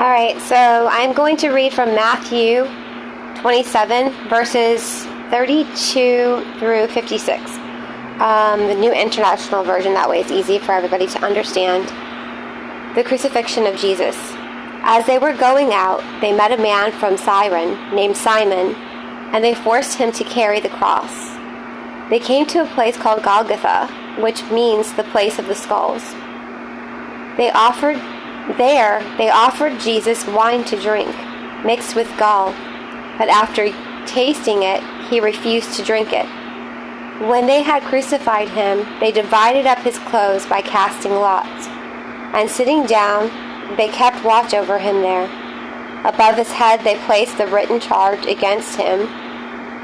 All right, so I'm going to read from Matthew 27, verses 32 through 56. The New International Version, that way it's easy for everybody to understand. The Crucifixion of Jesus. As they were going out, they met a man from Cyrene named Simon, and they forced him to carry the cross. They came to a place called Golgotha, which means the place of the skulls. They offered Jesus wine to drink, mixed with gall, but after tasting it, he refused to drink it. When they had crucified him, they divided up his clothes by casting lots, and sitting down, they kept watch over him there. Above his head they placed the written charge against him,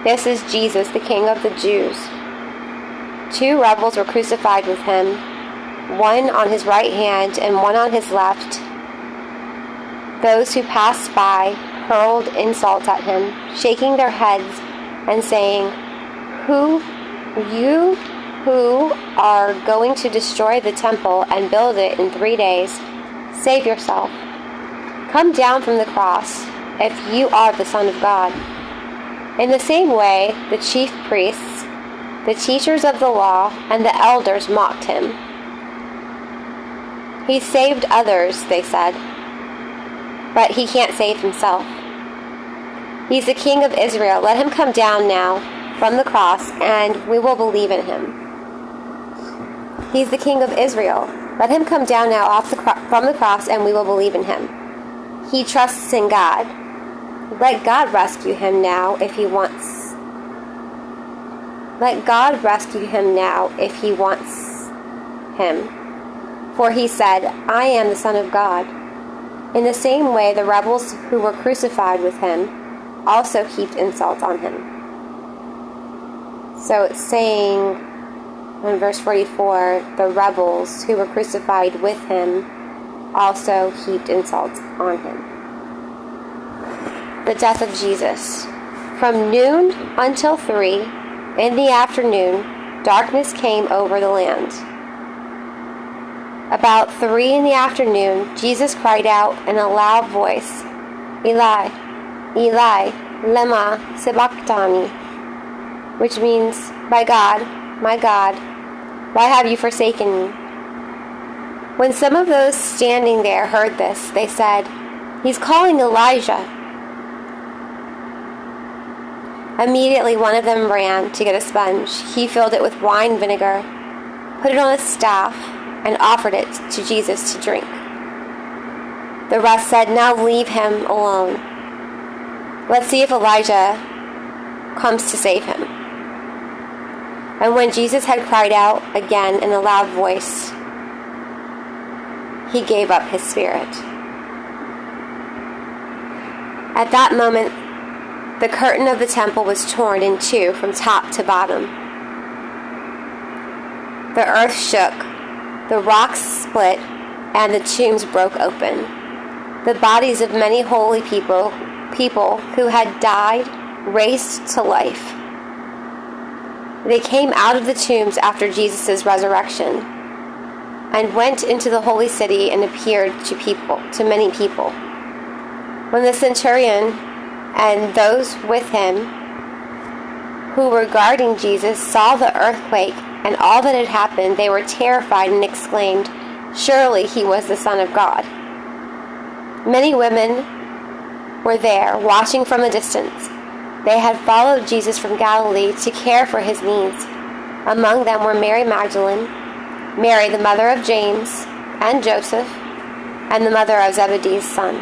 "This is Jesus, the King of the Jews." 2 rebels were crucified with him, one on his right hand and one on his left. Those who passed by hurled insults at him, shaking their heads and saying, You who are going to destroy the temple and build it in 3 days, save yourself. Come down from the cross if you are the Son of God." In the same way, the chief priests, the teachers of the law, and the elders mocked him. "He saved others," they said, "but he can't save himself. He's the King of Israel. Let him come down now from the cross, and we will believe in him." He's the King of Israel. Let him come down now from the cross, and we will believe in him. He trusts in God. Let God rescue him now if he wants. Let God rescue him now if he wants him. For he said, "I am the Son of God." In the same way, the rebels who were crucified with him also heaped insults on him. So it's saying in verse 44, the rebels who were crucified with him also heaped insults on him. The death of Jesus. From noon until 3 in the afternoon, darkness came over the land. About 3 in the afternoon, Jesus cried out in a loud voice, "Eli, Eli, lema sabachthani," which means, my God, why have you forsaken me?" When some of those standing there heard this, they said, "He's calling Elijah." Immediately one of them ran to get a sponge. He filled it with wine vinegar, put it on a staff, and offered it to Jesus to drink. The rest said, "Now leave him alone. Let's see if Elijah comes to save him." And when Jesus had cried out again in a loud voice, he gave up his spirit. At that moment, the curtain of the temple was torn in 2 from top to bottom. The earth shook, the rocks split, and the tombs broke open. The bodies of many holy people who had died raised to life. They came out of the tombs after Jesus' resurrection and went into the holy city and appeared to many people. When the centurion and those with him who were guarding Jesus saw the earthquake and all that had happened, they were terrified and exclaimed, "Surely he was the Son of God." Many women were there, watching from a distance. They had followed Jesus from Galilee to care for his needs. Among them were Mary Magdalene, Mary the mother of James and Joseph, and the mother of Zebedee's son.